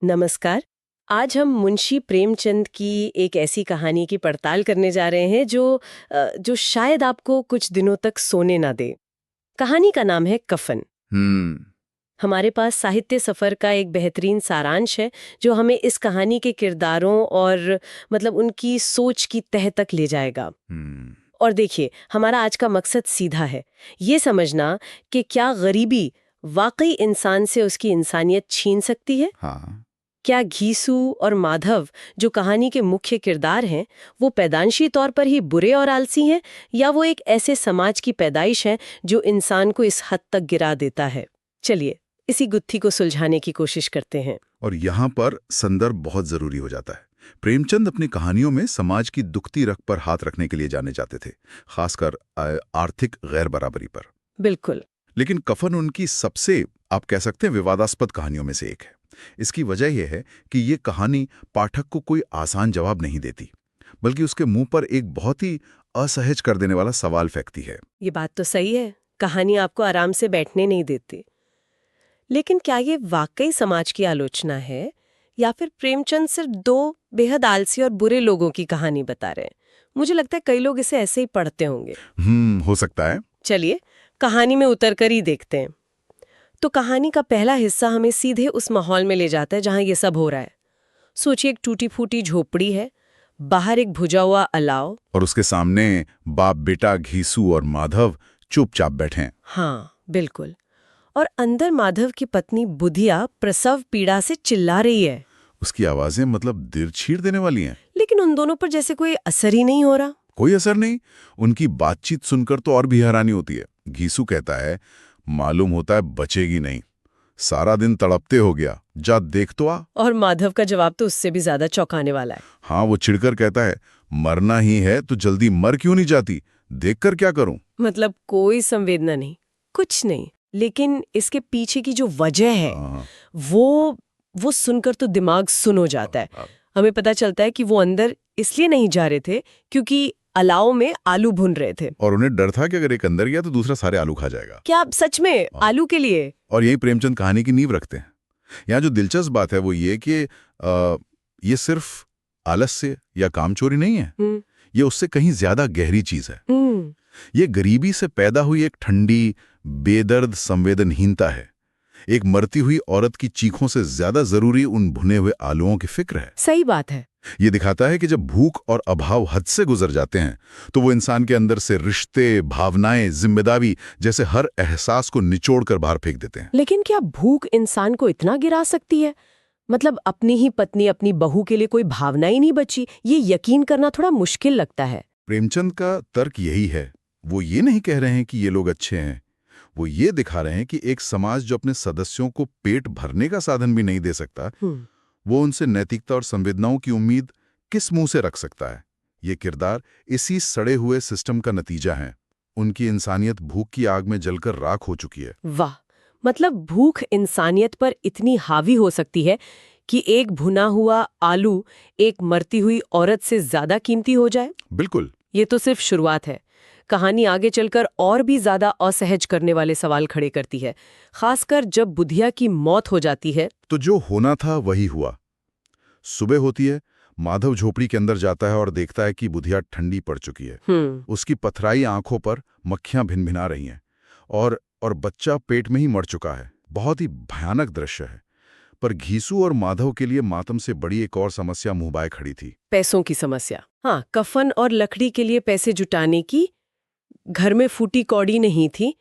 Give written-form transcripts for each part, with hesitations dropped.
नमस्कार। आज हम मुंशी प्रेमचंद की एक ऐसी कहानी की पड़ताल करने जा रहे हैं जो शायद आपको कुछ दिनों तक सोने ना दे। कहानी का नाम है कफन। हम्म। हमारे पास साहित्य सफर का एक बेहतरीन सारांश है जो हमें इस कहानी के किरदारों और उनकी सोच की तह तक ले जाएगा। हम्म। और देखिए, हमारा आज का मकसद सीधा है, ये समझना कि क्या गरीबी वाकई इंसान से उसकी इंसानियत छीन सकती है। हाँ। क्या घीसू और माधव जो कहानी के मुख्य किरदार हैं, वो पैदाइशी तौर पर ही बुरे और आलसी हैं, या वो एक ऐसे समाज की पैदाइश है जो इंसान को इस हद तक गिरा देता है। चलिए इसी गुत्थी को सुलझाने की कोशिश करते हैं। और यहाँ पर संदर्भ बहुत जरूरी हो जाता है। प्रेमचंद अपनी कहानियों में समाज की दुखती रग पर हाथ रखने के लिए जाने जाते थे, खासकर आर्थिक गैर बराबरी पर। बिल्कुल। लेकिन कफन उनकी सबसे, आप कह सकते हैं, विवादास्पद कहानियों में से एक है। इसकी वजह यह है कि ये कहानी पाठक को कोई आसान जवाब नहीं देती, बल्कि उसके मुंह पर एक बहुत ही असहज कर देने वाला सवाल फेंकती है। ये बात तो सही है, कहानी आपको आराम से बैठने नहीं देती। लेकिन क्या ये वाकई समाज की आलोचना है, या फिर प्रेमचंद सिर्फ दो बेहद आलसी और बुरे लोगों की कहानी बता रहे हैं? मुझे लगता है कई लोग इसे ऐसे ही पढ़ते होंगे। हो सकता है। चलिए कहानी में उतरकर ही देखते हैं। तो कहानी का पहला हिस्सा हमें सीधे उस माहौल में ले जाता है जहां ये सब हो रहा है। सोचिए, एक टूटी फूटी झोपड़ी है, बाहर एक भुजा हुआ अलाव, और उसके सामने बाप बेटा घीसू और माधव चुपचाप बैठे हैं। हाँ बिल्कुल, और अंदर माधव की पत्नी बुधिया प्रसव पीड़ा से चिल्ला रही है। उसकी आवाजें दिल चीर देने वाली हैं। लेकिन उन दोनों पर जैसे कोई असर ही नहीं हो रहा। कोई असर नहीं। उनकी बातचीत सुनकर तो और भी हैरानी होती है। घीसू कहता है, मालूम होता है बचेगी नहीं, सारा दिन तड़पते हो गया, जा देख तो आ। और माधव का जवाब तो उससे भी ज्यादा चौंकाने वाला है। हाँ, वो चिढ़कर कहता है, मरना ही है तो जल्दी मर क्यों नहीं जाती, देखकर क्या करूं। कोई संवेदना नहीं, कुछ नहीं। लेकिन इसके पीछे की जो वजह है, वो सुनकर तो दिमाग सुन हो जाता है। हमें पता चलता है कि वो अंदर इसलिए नहीं जा रहे थे क्योंकि अलाव में आलू भून रहे थे, और उन्हें डर था कि अगर एक अंदर गया तो दूसरा सारे आलू खा जाएगा। क्या आप सच में आलू के लिए? और यही प्रेमचंद कहानी की नींव रखते हैं। यहाँ जो दिलचस्प बात है वो ये कि ये सिर्फ आलस्य या कामचोरी नहीं है, ये उससे कहीं ज्यादा गहरी चीज है। ये गरीबी से पैदा हुई एक ठंडी, बेदर्द संवेदनहीनता है। एक मरती हुई औरत की चीखों से ज्यादा जरूरी उन भुने हुए आलुओं की फिक्र है। सही बात है। ये दिखाता है कि जब भूख और अभाव हद से गुजर जाते हैं तो वो इंसान के अंदर से रिश्ते, भावनाएं, जिम्मेदारी जैसे हर एहसास को निचोड़कर बाहर फेंक देते हैं। लेकिन क्या भूख इंसान को इतना गिरा सकती है? अपनी ही पत्नी, अपनी बहू के लिए कोई भावना ही नहीं बची, ये यकीन करना थोड़ा मुश्किल लगता है। प्रेमचंद का तर्क यही है। वो ये नहीं कह रहे हैं कि ये लोग अच्छे हैं, वो ये दिखा रहे हैं कि एक समाज जो अपने सदस्यों को पेट भरने का साधन भी नहीं दे सकता, वो उनसे नैतिकता और संवेदनाओं की उम्मीद किस मुंह से रख सकता है। ये किरदार इसी सड़े हुए सिस्टम का नतीजा है। उनकी इंसानियत भूख की आग में जलकर राख हो चुकी है। वाह, भूख इंसानियत पर इतनी हावी हो सकती है कि एक भुना हुआ आलू एक मरती हुई औरत से ज्यादा कीमती हो जाए। बिल्कुल। ये तो सिर्फ शुरुआत है। कहानी आगे चलकर और भी ज्यादा असहज करने वाले सवाल खड़े करती है, खासकर जब बुधिया की मौत हो जाती है। तो जो होना था वही हुआ। सुबह होती है, माधव झोपड़ी के अंदर जाता है और देखता है कि बुधिया ठंडी पड़ चुकी है। उसकी पथराई आंखों पर मक्खियां भिनभिना रही हैं और बच्चा पेट में ही मर चुका है। बहुत ही भयानक दृश्य है। पर घीसू और माधव के लिए मातम से बड़ी एक और समस्या मुंह बाय खड़ी थी। पैसों की समस्या। हाँ, कफन और लकड़ी के लिए पैसे जुटाने की घर में फूटी कौड़ी नहीं थी,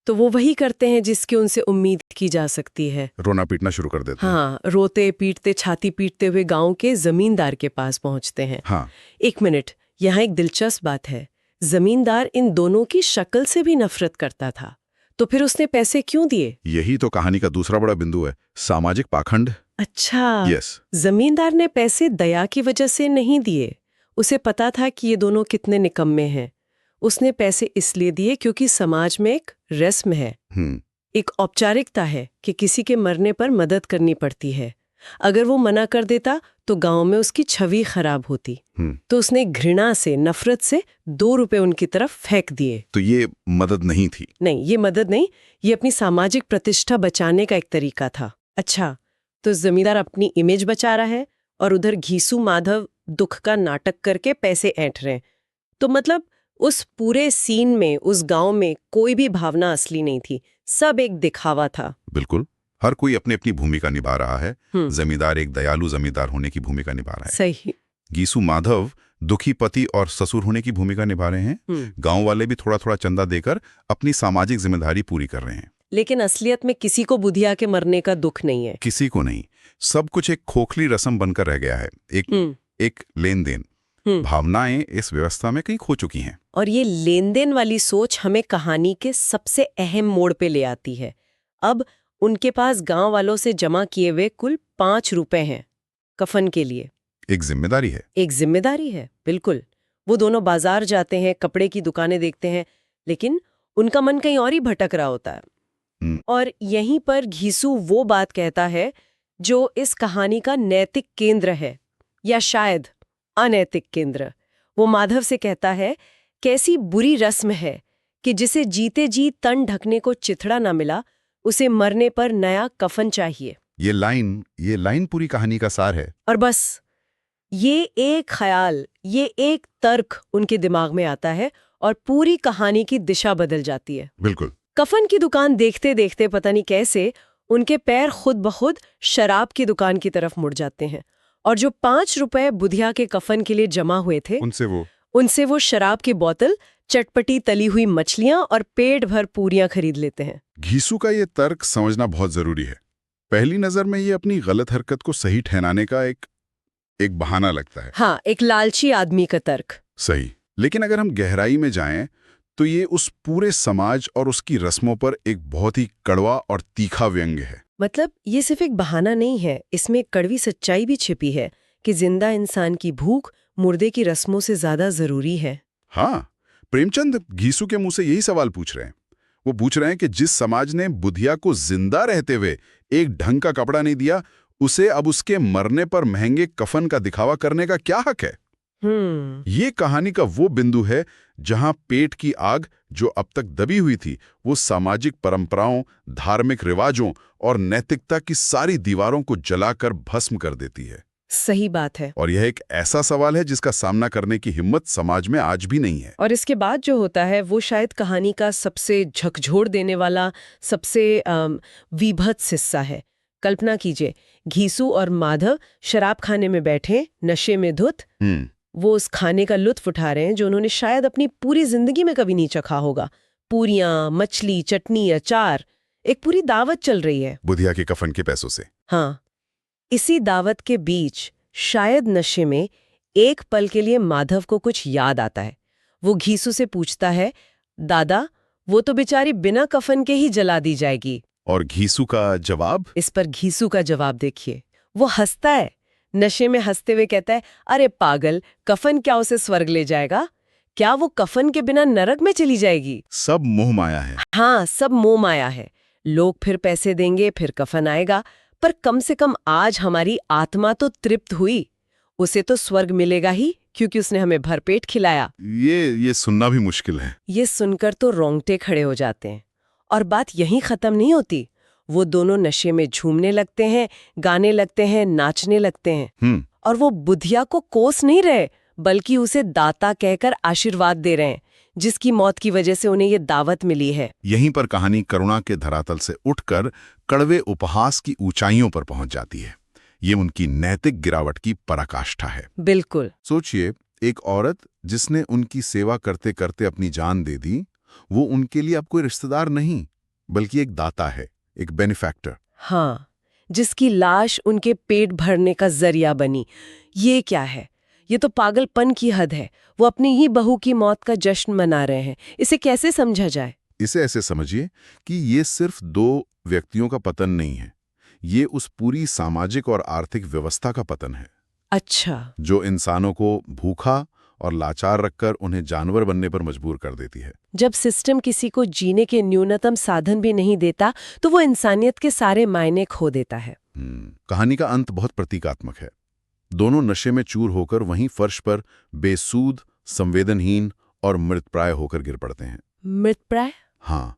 तो वो वही करते हैं जिसकी उनसे उम्मीद की जा सकती है। रोना पीटना शुरू कर देते हैं। हाँ, रोते पीटते, छाती पीटते हुए गांव के जमींदार के पास पहुंचते हैं। हाँ। एक मिनट, यहाँ एक दिलचस्प बात है। जमींदार इन दोनों की शक्ल से भी नफरत करता था, तो फिर उसने पैसे क्यों दिए? यही तो कहानी का दूसरा बड़ा बिंदु है, सामाजिक पाखंड। अच्छा। यस। जमींदार ने पैसे दया की वजह से नहीं दिए। उसे पता था कि ये दोनों कितने निकम्मे हैं। उसने पैसे इसलिए दिए क्योंकि समाज में एक रस्म है, एक औपचारिकता है कि किसी के मरने पर मदद करनी पड़ती है। अगर वो मना कर देता तो गांव में उसकी छवि खराब होती। तो उसने घृणा से, नफरत से 2 रुपए उनकी तरफ फेंक दिए। तो ये मदद नहीं थी? नहीं, ये मदद नहीं, ये अपनी सामाजिक प्रतिष्ठा बचाने का एक तरीका था। अच्छा, तो जमींदार अपनी इमेज बचा रहा है और उधर घीसू माधव दुख का नाटक करके पैसे ऐंठ रहे हैं। तो मतलब उस पूरे सीन में, उस गांव में कोई भी भावना असली नहीं थी, सब एक दिखावा था। बिल्कुल, हर कोई अपनी अपनी भूमिका निभा रहा है। जमींदार एक दयालु जमींदार होने की भूमिका निभा रहा है। सही। घीसू माधव दुखी पति और ससुर होने की भूमिका निभा रहे हैं। गांव वाले भी थोड़ा थोड़ा चंदा देकर अपनी सामाजिक जिम्मेदारी पूरी कर रहे हैं। लेकिन असलियत में किसी को बुधिया के मरने का दुख नहीं है। किसी को नहीं। सब कुछ एक खोखली रस्म बनकर रह गया है, एक लेन देन। भावनाएं इस व्यवस्था में कहीं खो चुकी हैं। और ये लेन देन वाली सोच हमें कहानी के सबसे अहम मोड़ पे ले आती है। अब उनके पास गांव वालों से जमा किए हुए कुल 5 रुपए हैं कफन के लिए। एक जिम्मेदारी है। एक जिम्मेदारी है, बिल्कुल। वो दोनों बाजार जाते हैं, कपड़े की दुकानें देखते हैं, लेकिन उनका मन कहीं और ही भटक रहा होता है। और यहीं पर घीसू वो बात कहता है जो इस कहानी का नैतिक केंद्र है, या शायद अनैतिक केंद्र। वो माधव से कहता है, कैसी बुरी रस्म है कि जिसे जीते जी तन ढकने को चिथड़ा ना मिला, उसे मरने पर नया कफन चाहिए। ये लाइन पूरी कहानी का सार है। और बस ये एक ख्याल, ये एक तर्क उनके दिमाग में आता है और पूरी कहानी की दिशा बदल जाती है। बिल्कुल। कफन की दुकान देखते देखते पता नहीं कैसे उनके पैर खुद ब खुद शराब की दुकान की तरफ मुड़ जाते हैं, और जो 5 रुपए बुधिया के कफन के लिए जमा हुए थे, उनसे वो शराब की बोतल, चटपटी तली हुई मछलियां और पेट भर पूरियां खरीद लेते हैं। घीसू का ये तर्क समझना बहुत जरूरी है। पहली नजर में ये अपनी गलत हरकत को सही ठहराने का एक बहाना लगता है। हाँ, एक लालची आदमी का तर्क। सही। लेकिन अगर हम गहराई में जाएं तो ये उस पूरे समाज और उसकी रस्मों पर एक बहुत ही कड़वा और तीखा व्यंग्य है। मतलब ये सिर्फ एक बहाना नहीं है, इसमें एक कड़वी सच्चाई भी छिपी है कि जिंदा इंसान की भूख मुर्दे की रस्मों से ज्यादा जरूरी है। हाँ, प्रेमचंद घीसू के मुंह से यही सवाल पूछ रहे हैं। वो पूछ रहे हैं कि जिस समाज ने बुधिया को जिंदा रहते हुए एक ढंग का कपड़ा नहीं दिया, उसे अब उसके मरने पर महंगे कफन का दिखावा करने का क्या हक है? ये कहानी का वो बिंदु है जहां पेट की आग जो अब तक दबी हुई थी, वो सामाजिक परंपराओं, धार्मिक रिवाजों और नैतिकता की सारी दीवारों को जलाकर भस्म कर देती है। सही बात है। और यह एक ऐसा सवाल है जिसका सामना करने की हिम्मत समाज में आज भी नहीं है। और इसके बाद जो होता है वो शायद कहानी का सबसे झकझोर देने वाला, सबसे विभत्स हिस्सा है। कल्पना कीजिए, घीसू और माधव शराब खाने में बैठे, नशे में धुत। वो उस खाने का लुत्फ उठा रहे हैं जो उन्होंने शायद अपनी पूरी जिंदगी में कभी नहीं चखा होगा। पूरियां, मछली, चटनी, अचार, एक पूरी दावत चल रही है बुधिया के कफन के पैसों से। हाँ, इसी दावत के बीच शायद नशे में एक पल के लिए माधव को कुछ याद आता है। वो घीसू से पूछता है, दादा, वो तो बेचारी बिना कफन के ही जला दी जाएगी। और घीसू का जवाब? इस पर घीसू का जवाब देखिए। वो हंसता है, नशे में हंसते हुए कहता है, अरे पागल, कफन क्या उसे स्वर्ग ले जाएगा? क्या वो कफन के बिना नरक में चली जाएगी? सब मोह माया है। हाँ, सब मोह माया है। लोग फिर पैसे देंगे, फिर कफन आएगा, पर कम से कम आज हमारी आत्मा तो तृप्त हुई। उसे तो स्वर्ग मिलेगा ही, क्योंकि उसने हमें भरपेट खिलाया। ये सुनना भी मुश्किल है। ये सुनकर तो रोंगटे खड़े हो जाते हैं। और बात यहीं खत्म नहीं होती। वो दोनों नशे में झूमने लगते हैं, गाने लगते हैं, नाचने लगते हैं। और वो बुधिया को कोस नहीं रहे, बल्कि उसे दाता कहकर आशीर्वाद दे रहे हैं, जिसकी मौत की वजह से उन्हें ये दावत मिली है। यहीं पर कहानी करुणा के धरातल से उठकर कड़वे उपहास की ऊंचाइयों पर पहुंच जाती है। ये उनकी नैतिक गिरावट की पराकाष्ठा है। बिल्कुल। सोचिए, एक औरत जिसने उनकी सेवा करते करते अपनी जान दे दी, वो उनके लिए अब कोई रिश्तेदार नहीं, बल्कि एक दाता है, एक बेनिफैक्टर। हाँ, जिसकी लाश उनके पेट भरने का जरिया बनी। ये क्या है? ये तो पागलपन की हद है। वो अपनी ही बहू की मौत का जश्न मना रहे हैं। इसे कैसे समझा जाए? इसे ऐसे समझिए कि ये सिर्फ 2 व्यक्तियों का पतन नहीं है, ये उस पूरी सामाजिक और आर्थिक व्यवस्था का पतन है। अच्छा। जो इंसानों को भूखा और लाचार रखकर उन्हें जानवर बनने पर मजबूर कर देती है। जब सिस्टम किसी को जीने के न्यूनतम साधन भी नहीं देता, तो वो इंसानियत के सारे मायने खो देता है। कहानी का अंत बहुत प्रतीकात्मक है। दोनों नशे में चूर होकर वहीं फर्श पर बेसूद, संवेदनहीन और मृतप्राय होकर गिर पड़ते हैं। मृतप्राय? हाँ,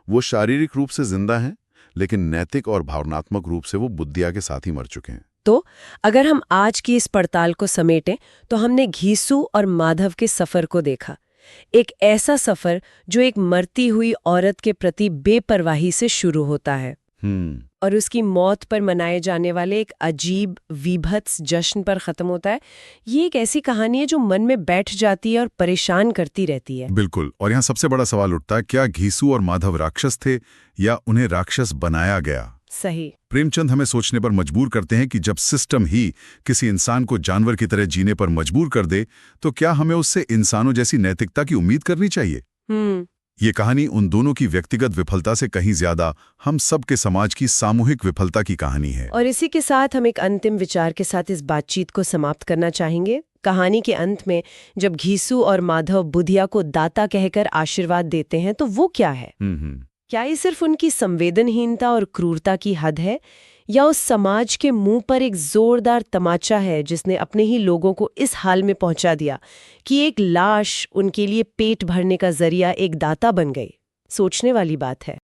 वो शारीरिक रूप से जिंदा हैं, लेकिन नैतिक और भावनात्मक रूप से वो बुद्धिया के साथ ही मर चुके हैं। तो अगर हम आज की इस पड़ताल को समेटें तो हमने घीसू और माधव के सफर को देखा। एक ऐसा सफर जो एक मरती हुई औरत के प्रति बेपरवाही से शुरू होता है और उसकी मौत पर मनाए जाने वाले एक अजीब विभत्स जश्न पर खत्म होता है। ये एक ऐसी कहानी है जो मन में बैठ जाती है और परेशान करती रहती है। बिल्कुल। और यहाँ सबसे बड़ा सवाल उठता है, क्या घीसू और माधव राक्षस थे या उन्हें राक्षस बनाया गया? सही। प्रेमचंद हमें सोचने पर मजबूर करते हैं कि जब सिस्टम ही किसी इंसान को जानवर की तरह जीने पर मजबूर कर दे तो क्या हमें उससे इंसानों जैसी नैतिकता की उम्मीद करनी चाहिए? ये कहानी उन दोनों की व्यक्तिगत विफलता से कहीं ज्यादा हम सब के समाज की सामूहिक विफलता की कहानी है। और इसी के साथ हम एक अंतिम विचार के साथ इस बातचीत को समाप्त करना चाहेंगे। कहानी के अंत में जब घीसू और माधव बुधिया को दाता कहकर आशीर्वाद देते हैं तो वो क्या है? क्या ये सिर्फ उनकी संवेदनहीनता और क्रूरता की हद है या उस समाज के मुंह पर एक जोरदार तमाचा है जिसने अपने ही लोगों को इस हाल में पहुंचा दिया कि एक लाश उनके लिए पेट भरने का जरिया एक दाता बन गई? सोचने वाली बात है।